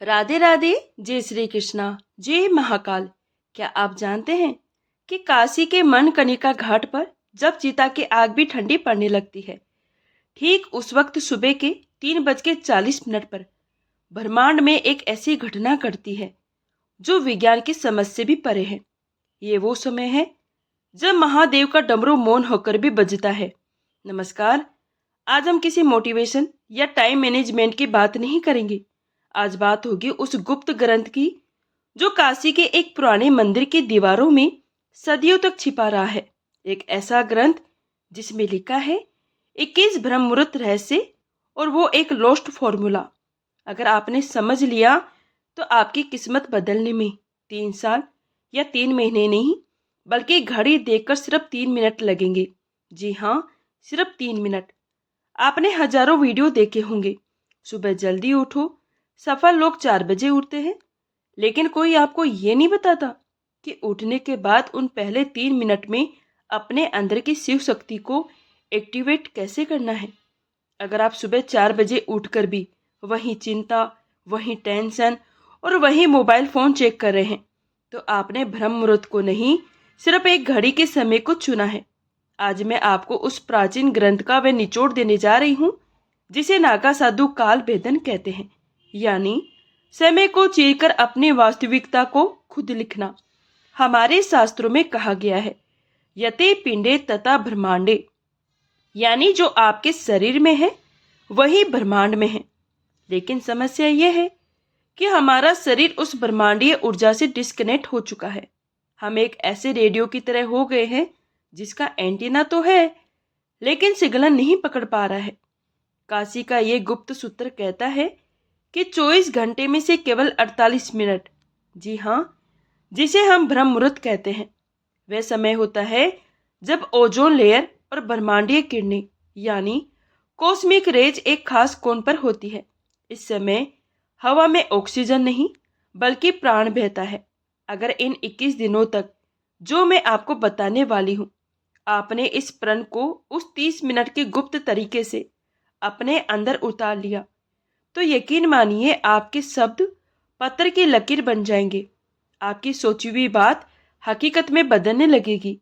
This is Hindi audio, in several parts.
राधे राधे। जय श्री कृष्णा। जय महाकाल। क्या आप जानते हैं कि काशी के मनकनिका घाट पर जब चिता की आग भी ठंडी पड़ने लगती है, ठीक उस वक्त सुबह के 3:40 पर ब्रह्मांड में एक ऐसी घटना घटती है जो विज्ञान की समझ से भी परे है। ये वो समय है जब महादेव का डमरू मौन होकर भी बजता है। नमस्कार। आज हम किसी मोटिवेशन या टाइम मैनेजमेंट की बात नहीं करेंगे। आज बात होगी उस गुप्त ग्रंथ की जो काशी के एक पुराने मंदिर की दीवारों में सदियों तक छिपा रहा है। एक ऐसा ग्रंथ जिसमें लिखा है 21 ब्रह्म मुहूर्त रहस्य, और वो एक लॉस्ट फॉर्मूला। अगर आपने समझ लिया तो आपकी किस्मत बदलने में 3 साल या 3 महीने नहीं, बल्कि घड़ी देखकर सिर्फ 3 मिनट लगेंगे। जी हाँ, सिर्फ 3 मिनट। आपने हजारों वीडियो देखे होंगे। सुबह जल्दी उठो, सफल लोग 4 बजे उठते हैं, लेकिन कोई आपको ये नहीं बताता कि उठने के बाद उन पहले 3 मिनट में अपने अंदर की शिव शक्ति को एक्टिवेट कैसे करना है। अगर आप सुबह 4 बजे उठकर भी वही चिंता, वही टेंशन और वही मोबाइल फोन चेक कर रहे हैं, तो आपने ब्रह्म मुहूर्त को नहीं, सिर्फ एक घड़ी के समय को चुना है। आज मैं आपको उस प्राचीन ग्रंथ का वह निचोड़ देने जा रही हूँ जिसे नागा साधु काल भेदन कहते हैं, यानी समय को चीरकर अपनी वास्तविकता को खुद लिखना। हमारे शास्त्रों में कहा गया है यते पिंडे तथा ब्रह्मांडे, यानी जो आपके शरीर में है वही ब्रह्मांड में है। लेकिन समस्या यह है कि हमारा शरीर उस ब्रह्मांडीय ऊर्जा से डिस्कनेक्ट हो चुका है। हम एक ऐसे रेडियो की तरह हो गए हैं जिसका एंटीना तो है, लेकिन सिग्नल नहीं पकड़ पा रहा है। काशी का ये गुप्त सूत्र कहता है कि 24 घंटे में से केवल 48 मिनट, जी हाँ, जिसे हम ब्रह्म मुहूर्त कहते हैं, वह समय होता है जब ओजोन लेयर और ब्रह्मांडीय किरणें यानी कॉस्मिक रेज एक खास कोण पर होती है। इस समय हवा में ऑक्सीजन नहीं बल्कि प्राण बहता है। अगर इन 21 दिनों तक जो मैं आपको बताने वाली हूँ, आपने इस प्रण को उस 30 मिनट के गुप्त तरीके से अपने अंदर उतार लिया, तो यकीन मानिए आपके शब्द पत्थर की लकीर बन जाएंगे। आपकी सोची हुई बात हकीकत में बदलने लगेगी।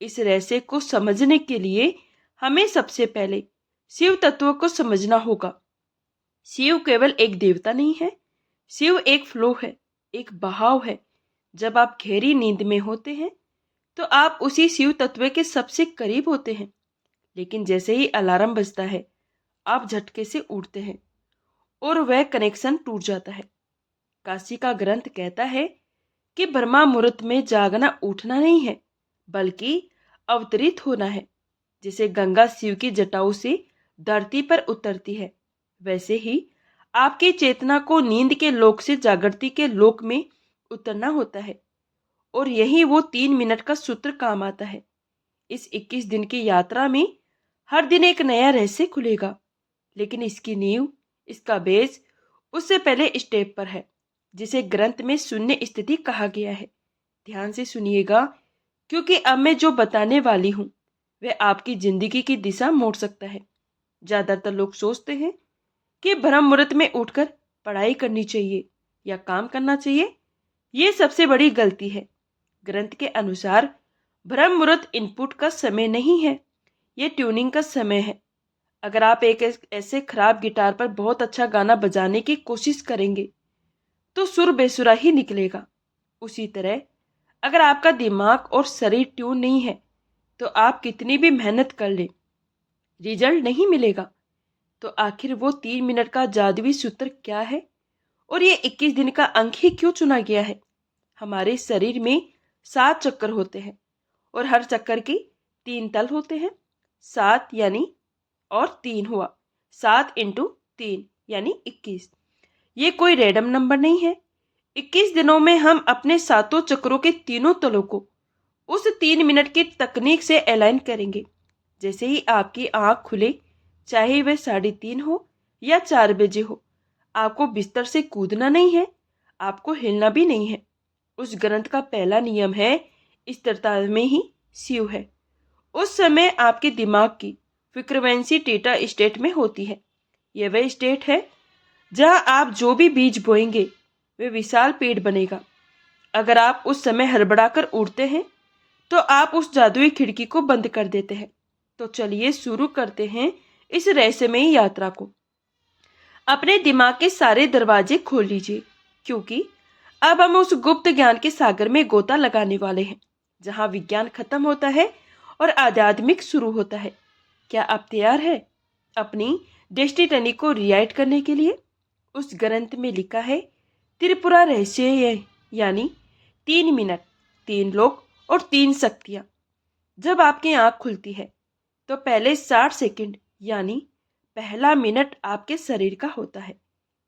इस रहस्य को समझने के लिए हमें सबसे पहले शिव तत्व को समझना होगा। शिव केवल एक देवता नहीं है, शिव एक फ्लो है, एक बहाव है। जब आप गहरी नींद में होते हैं तो आप उसी शिव तत्व के सबसे करीब होते हैं, लेकिन जैसे ही अलार्म बजता है आप झटके से उठते हैं और वह कनेक्शन टूट जाता है। काशी का ग्रंथ कहता है कि ब्रह्मा मुहूर्त में जागना उठना नहीं है, बल्कि अवतरित होना है। जैसे गंगा शिव की जटाओं से धरती पर उतरती है, वैसे ही आपकी चेतना को नींद के लोक से जागृति के लोक में उतरना होता है। और यही वो 3 मिनट का सूत्र काम आता है। इस 21 दिन की यात्रा में हर दिन एक नया रहस्य खुलेगा, लेकिन इसकी नींव, इसका बेस उससे पहले स्टेप पर है, जिसे ग्रंथ में शून्य स्थिति कहा गया है। ध्यान से सुनिएगा, क्योंकि अब मैं जो बताने वाली हूँ वह आपकी जिंदगी की दिशा मोड़ सकता है। ज्यादातर लोग सोचते हैं कि ब्रह्म मुहूर्त में उठकर पढ़ाई करनी चाहिए या काम करना चाहिए। ये सबसे बड़ी गलती है। ग्रंथ के अनुसार ब्रह्म मुहूर्त इनपुट का समय नहीं है, ये ट्यूनिंग का समय है। अगर आप एक ऐसे खराब गिटार पर बहुत अच्छा गाना बजाने की कोशिश करेंगे तो सुर बेसुरा ही निकलेगा। उसी तरह अगर आपका दिमाग और शरीर ट्यून नहीं है तो आप कितनी भी मेहनत कर लें, रिजल्ट नहीं मिलेगा। तो आखिर वो 3 मिनट का जादुई सूत्र क्या है, और ये 21 दिन का अंक ही क्यों चुना गया है? हमारे शरीर में 7 चक्कर होते हैं और हर चक्कर के 3 तल होते हैं। 7 यानी और 3 हुआ, 7 इंटू 3 यानी 21। ये कोई रैंडम नंबर नहीं है। 21 दिनों में हम अपने सातों चक्रों के तीनों तलों को उस 3 मिनट की तकनीक से अलाइन करेंगे। जैसे ही आपकी आंख खुले, चाहे वह 3:30 हो या 4 बजे हो, आपको बिस्तर से कूदना नहीं है, आपको हिलना भी नहीं है। उस ग्रंथ का पहला नियम है स्थिरता में ही शिव है। उस समय आपके दिमाग की फ्रीक्वेंसी थीटा स्टेट में होती है। यह वह स्टेट है जहां आप जो भी बीज बोएंगे वे विशाल पेड़ बनेगा। अगर आप उस समय हड़बड़ाकर उड़ते हैं तो आप उस जादुई खिड़की को बंद कर देते हैं। तो चलिए शुरू करते हैं इस रहस्यमयी यात्रा को। अपने दिमाग के सारे दरवाजे खोल लीजिए, क्योंकि अब हम उस गुप्त ज्ञान के सागर में गोता लगाने वाले हैं, जहां विज्ञान खत्म होता है और आध्यात्मिक शुरू होता है। क्या आप तैयार है अपनी डेस्टिनी को रिराइट करने के लिए? उस ग्रंथ में लिखा है, त्रिपुरा रहस्य, यानी 3 मिनट, 3 लोग और 3 शक्तियां। जब आपकी आंख खुलती है तो पहले 60 सेकंड यानी पहला मिनट आपके शरीर का होता है।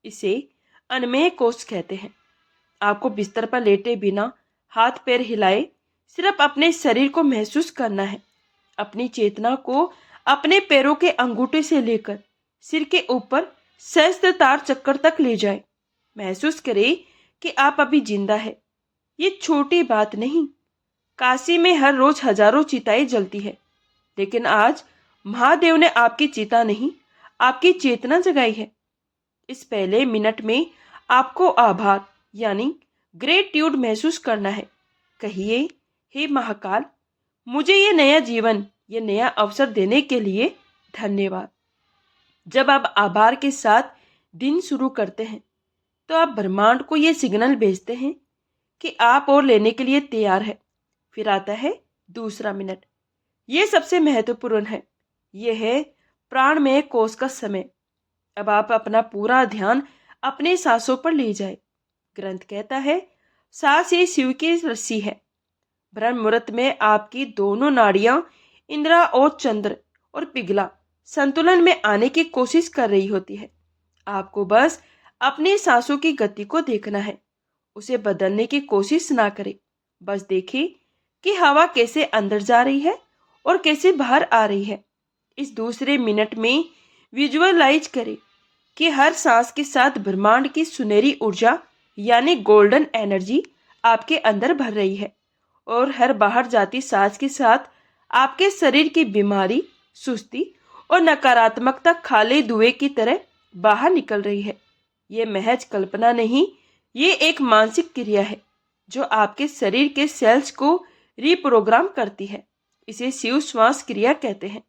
इसे अनमेय कोष कहते हैं। आपको बिस्तर पर लेटे बिना हाथ पैर हिलाए सिर्फ अपने शरीर को महसूस करना है। अपनी चेतना को अपने पैरों के अंगूठे से लेकर सिर के ऊपर सहस्त्रतार चक्कर तक ले जाए। महसूस करें कि आप अभी जिंदा है। ये छोटी बात नहीं। काशी में हर रोज हजारों चिताएं जलती है, लेकिन आज महादेव ने आपकी चिता नहीं, आपकी चेतना जगाई है। इस पहले मिनट में आपको आभार यानी ग्रेटिट्यूड महसूस करना है। कहिए, हे महाकाल, मुझे ये नया जीवन, ये नया अवसर देने के लिए धन्यवाद। जब आप आभार के साथ दिन शुरू करते हैं तो आप ब्रह्मांड को ये सिग्नल भेजते हैं कि आप और लेने के लिए तैयार है। फिर आता है दूसरा मिनट। ये सबसे महत्वपूर्ण है। यह है प्राणमय कोष का समय। अब आप अपना पूरा ध्यान अपने सांसों पर ले जाए। ग्रंथ कहता है, सांस ही शिव की रस्सी है। ब्रह्म मुहूर्त में आपकी दोनों नाड़ियां, इंद्रा और चंद्र और पिघला, संतुलन में आने की कोशिश कर रही होती है। आपको बस अपनी सांसों की गति को देखना है। उसे बदलने की कोशिश ना करें। बस देखिए कि हवा कैसे अंदर जा रही है और कैसे बाहर आ रही है। इस दूसरे मिनट में विजुअलाइज करें कि हर सांस के साथ ब्रह्मांड की सुनहरी ऊर्जा यानी गोल्डन एनर्जी आपके अंदर भर रही है, और हर बाहर जाती सांस के साथ आपके शरीर की बीमारी, सुस्ती और नकारात्मकता खाली धुएं की तरह बाहर निकल रही है। ये महज कल्पना नहीं, ये एक मानसिक क्रिया है जो आपके शरीर के सेल्स को रिप्रोग्राम करती है। इसे शिव श्वास क्रिया कहते हैं।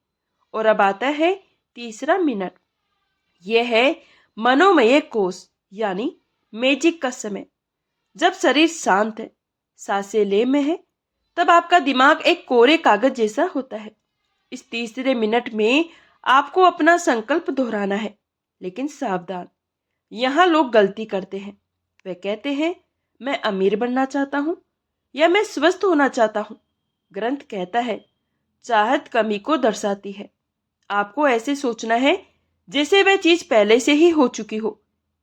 और अब आता है तीसरा मिनट। यह है मनोमय कोष यानी मैजिक का समय। जब शरीर शांत है, सांसें ले में है, तब आपका दिमाग एक कोरे कागज जैसा होता है। इस तीसरे मिनट में आपको अपना संकल्प दोहराना है, लेकिन सावधान, यहाँ लोग गलती करते हैं। वे कहते हैं, मैं अमीर बनना चाहता हूँ या मैं स्वस्थ होना चाहता हूँ। ग्रंथ कहता है, चाहत कमी को दर्शाती है। आपको ऐसे सोचना है जैसे वह चीज पहले से ही हो चुकी हो।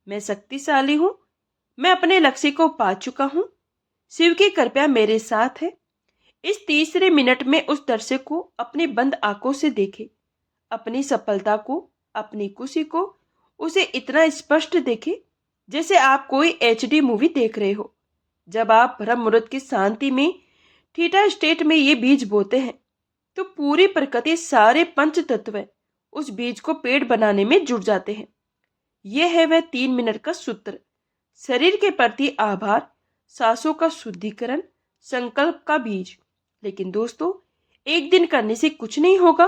मैं शक्तिशाली हूँ, मैं अपने लक्ष्य को पा चुका हूँ, शिव की कृपा मेरे साथ है। इस तीसरे मिनट में उस दृश्य को अपनी बंद आंखों से देखे, अपनी सफलता को, अपनी खुशी को, उसे इतना स्पष्ट देखे जैसे आप कोई एचडी मूवी देख रहे हो। जब आप ब्रह्म मुहूर्त की शांति में, थीटा स्टेट में ये बीज बोते हैं, तो पूरी प्रकृति, सारे पंच तत्व उस बीज को पेड़ बनाने में जुट जाते हैं। यह है वह 3 मिनट का सूत्र। शरीर के प्रति आभार, सांसों का शुद्धिकरण, संकल्प का बीज। लेकिन दोस्तों, एक दिन करने से कुछ नहीं होगा।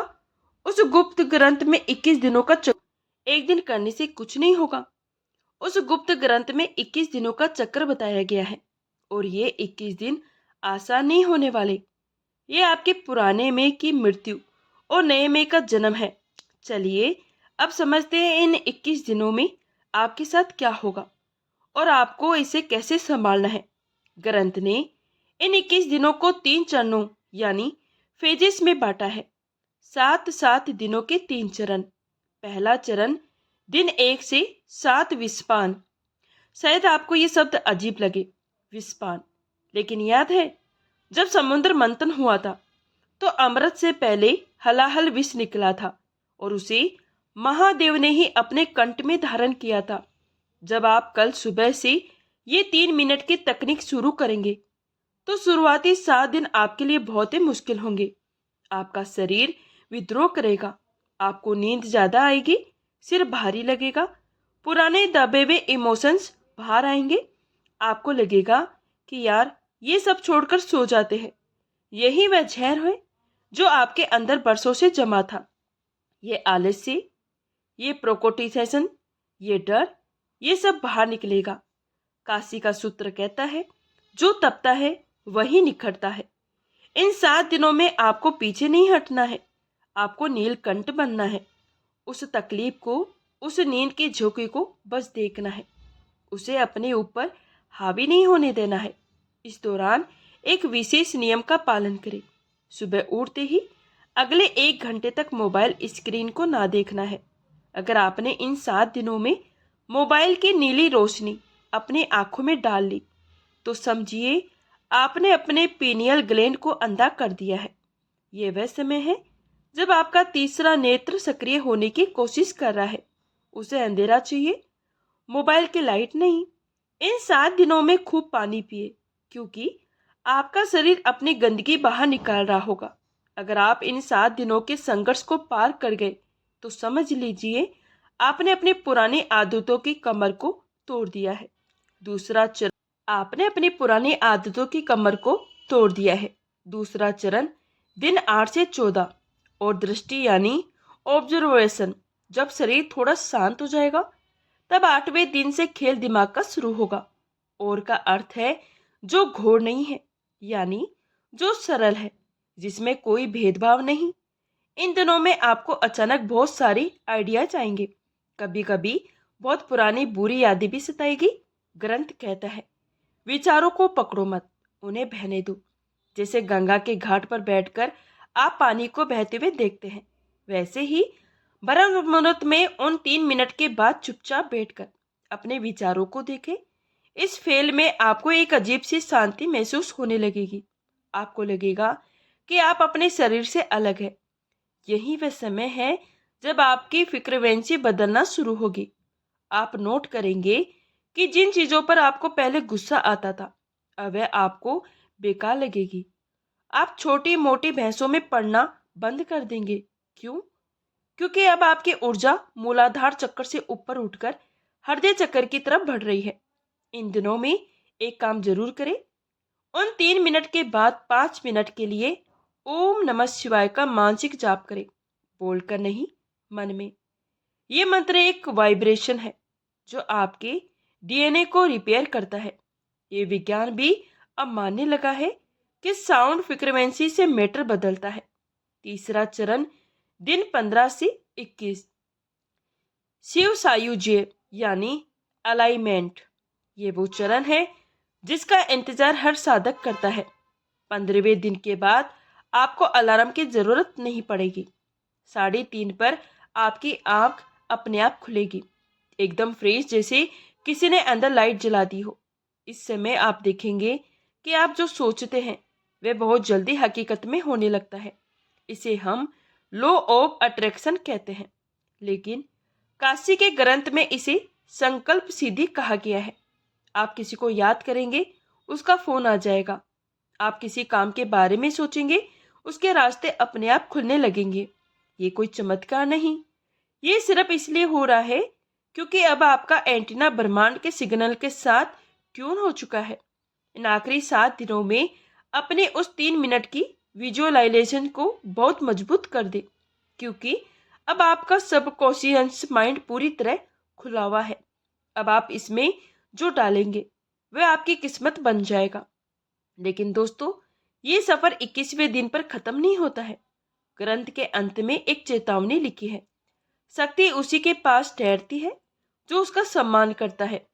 उस गुप्त ग्रंथ में 21 दिनों का एक दिन करने से कुछ नहीं होगा। उस गुप्त ग्रंथ में 21 दिनों का चक्र बताया गया है, और ये 21 दिन आसान नहीं होने वाले। ये आपके पुराने में की मृत्यु और नए में का जन्म है। चलिए अब समझते हैं इन 21 दिनों में आपके साथ क्या होगा और आपको इसे कैसे संभालना है। ग्रंथ ने इन 21 दिनों को 3 चरणों यानी फेजेस में बांटा है। 7 दिनों के 3 चरण। पहला चरण दिन 1 से 7 विस्पान। शायद आपको ये शब्द अजीब लगे, विस्पान, लेकिन याद है जब समुद्र मंथन हुआ था तो अमृत से पहले हलाहल विष निकला था, और उसे महादेव ने ही अपने कंठ में धारण किया था। जब आप कल सुबह से ये 3 मिनट की तकनीक शुरू करेंगे तो शुरुआती 7 दिन आपके लिए बहुत ही मुश्किल होंगे। आपका शरीर विद्रोह करेगा, आपको नींद ज्यादा आएगी, सिर भारी लगेगा, पुराने दबे हुए इमोशंस बाहर आएंगे, आपको लगेगा कि यार ये सब छोड़कर सो जाते हैं। यही वह जहर है जो आपके अंदर बरसों से जमा था। ये आलस्य, ये प्रोकोटिसेशन, ये डर, ये सब बाहर निकलेगा। काशी का सूत्र कहता है, जो तपता है वही निखरता है। इन 7 दिनों में आपको पीछे नहीं हटना है, आपको नीलकंठ बनना है। उस तकलीफ को, उस नींद की झोंके को बस देखना है, उसे अपने ऊपर हावी नहीं होने देना है। इस दौरान एक विशेष नियम का पालन करें। सुबह उठते ही अगले 1 घंटे तक मोबाइल स्क्रीन को ना देखना है। अगर आपने इन 7 दिनों में मोबाइल की नीली रोशनी अपनी आंखों में डाल ली, तो समझिए आपने अपने पीनियल ग्लैंड को अंधा कर दिया है। ये वह समय है जब आपका तीसरा नेत्र सक्रिय होने की कोशिश कर रहा है। उसे अंधेरा चाहिए, मोबाइल की लाइट नहीं। इन 7 दिनों में खूब पानी पिए, क्योंकि आपका शरीर अपनी गंदगी बाहर निकाल रहा होगा। अगर आप इन 7 दिनों के संघर्ष को पार कर गए, तो समझ लीजिए आपने अपनी पुरानी आदतों की कमर को तोड़ दिया है। दूसरा चरण, आपने अपनी पुरानी आदतों की कमर को तोड़ दिया है। दूसरा चरण दिन 8 से 14 और दृष्टि यानी ऑब्जर्वेशन। जब शरीर थोड़ा शांत हो जाएगा, तब 8वें दिन से खेल दिमाग का शुरू होगा। और का अर्थ है जो घोर नहीं है, यानी जो सरल है, जिसमें कोई भेदभाव नहीं। इन दिनों में आपको अचानक बहुत सारी आइडियाज आएंगे। कभी कभी बहुत पुरानी बुरी यादें भी सताएगी। ग्रंथ कहता है, विचारों को पकड़ो मत, उन्हें बहने दो। जैसे गंगा के घाट पर बैठकर आप पानी को बहते हुए देखते हैं, वैसे ही ब्रह्म मुहूर्त में उन 3 मिनट के बाद चुपचाप बैठकर अपने विचारों को देखें। इस फेल में आपको एक अजीब सी शांति महसूस होने लगेगी। आपको लगेगा कि आप अपने शरीर से अलग है। यही वह समय है जब आपकी फ्रीक्वेंसी बदलना शुरू होगी। आप नोट करेंगे कि जिन चीजों पर आपको पहले गुस्सा आता था, अब वह आपको बेकार लगेगी। आप छोटी मोटी बहसों में पड़ना बंद कर देंगे। क्यों? क्योंकि अब आपकी ऊर्जा मूलाधार चक्र से ऊपर उठकर हृदय चक्र की तरफ बढ़ रही है। इन दिनों में एक काम जरूर करें। उन 3 मिनट के बाद 5 मिनट के लिए ओम नमः शिवाय का मानसिक जाप करें, बोलकर नहीं, मन में। ये मंत्र एक वाइब्रेशन है जो आपके डीएनए को रिपेयर करता है। ये विज्ञान भी अब मानने लगा है कि साउंड फ्रीक्वेंसी से मैटर बदलता है। तीसरा चरण दिन 15 से 21, शिव सायुज्य यानी अलाइनमेंट। ये वो चरण है जिसका इंतजार हर साधक करता है। 15वें दिन के बाद आपको अलार्म की जरूरत नहीं पड़ेगी। 3:30 पर आपकी आंख अपने आप खुलेगी, एकदम फ्रेश, जैसे किसी ने अंदर लाइट जला दी हो। इस समय आप देखेंगे कि आप जो सोचते हैं वह बहुत जल्दी हकीकत में होने लगता है। इसे हम लॉ ऑफ अट्रैक्शन कहते हैं, लेकिन काशी के ग्रंथ में इसे संकल्प सिद्धि कहा गया है। आप किसी को याद करेंगे, उसका फोन आ जाएगा। आप किसी काम के बारे में सोचेंगे, उसके रास्ते अपने आप खुलने लगेंगे। ये कोई चमत्कार नहीं, ये सिर्फ इसलिए हो रहा है क्योंकि अब आपका एंटीना ब्रह्मांड के सिग्नल के साथ ट्यून हो चुका है। इन आखिरी 7 दिनों में अपने उस 3 मिनट की विजुअलाइजेशन को बहुत मजबूत कर दे, क्योंकि अब आपका सबकॉन्शियस माइंड पूरी तरह खुला हुआ है। अब आप इसमें जो डालेंगे वह आपकी किस्मत बन जाएगा। लेकिन दोस्तों, ये सफर 21वें दिन पर खत्म नहीं होता है। ग्रंथ के अंत में एक चेतावनी लिखी है, शक्ति उसी के पास ठहरती है जो उसका सम्मान करता है।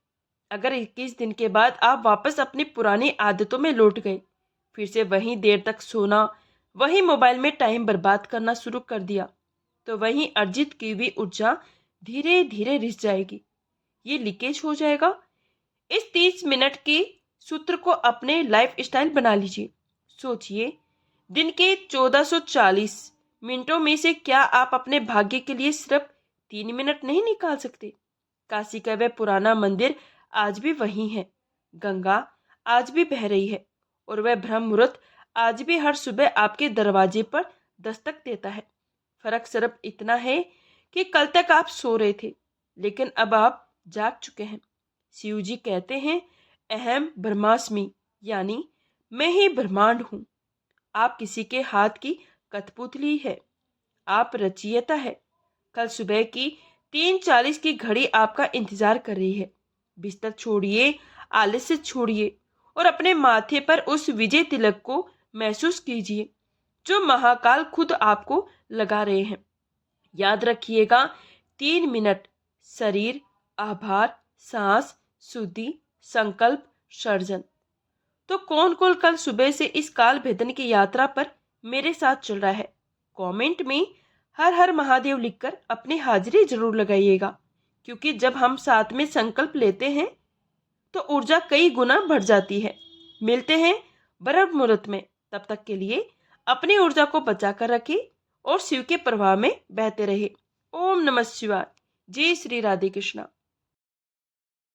अगर 21 दिन के बाद आप वापस अपनी पुरानी आदतों में लौट गए, फिर से वहीं देर तक सोना, वहीं मोबाइल में टाइम बर्बाद करना शुरू कर दिया, तो वहीं अर्जित की हुई ऊर्जा धीरे धीरे रिस जाएगी। ये लीकेज हो जाएगा। इस 30 मिनट के सूत्र को अपने लाइफ स्टाइल बना लीजिए। सोचिए, दिन के 1440 मिनटों में से क्या आप अपने भाग्य के लिए सिर्फ 3 मिनट नहीं निकाल सकते? काशी का वह पुराना मंदिर आज भी वही है, गंगा आज भी बह रही है, और वह ब्रह्म मुहूर्त आज भी हर सुबह आपके दरवाजे पर दस्तक देता है। फर्क सिर्फ इतना है कि कल तक आप सो रहे थे, लेकिन अब आप जाग चुके हैं। शिव जी कहते हैं, अहम ब्रह्मास्मि, यानी मैं ही ब्रह्मांड हूँ। आप किसी के हाथ की कठपुतली है। आप रचयिता है। कल सुबह की 3:40 की घड़ी आपका इंतजार कर रही है। बिस्तर छोड़िए, आलस्य छोड़िए और अपने माथे पर उस विजय तिलक को महसूस कीजिए जो महाकाल खुद आपको लगा रहे हैं। याद रखिएगा, 3 मिनट, शरीर, आभार, सांस, शुद्धि, संकल्प, सर्जन। तो कौन कौन कल सुबह से इस काल भेदन की यात्रा पर मेरे साथ चल रहा है? कमेंट में हर हर महादेव लिखकर अपनी हाजिरी जरूर लगाइएगा, क्योंकि जब हम साथ में संकल्प लेते हैं तो ऊर्जा कई गुना बढ़ जाती है। मिलते हैं ब्रह्म मुहूर्त में। तब तक के लिए अपनी ऊर्जा को बचा कर रखें और शिव के प्रवाह में बहते रहे। ओम नमः शिवाय। जय श्री राधे कृष्णा।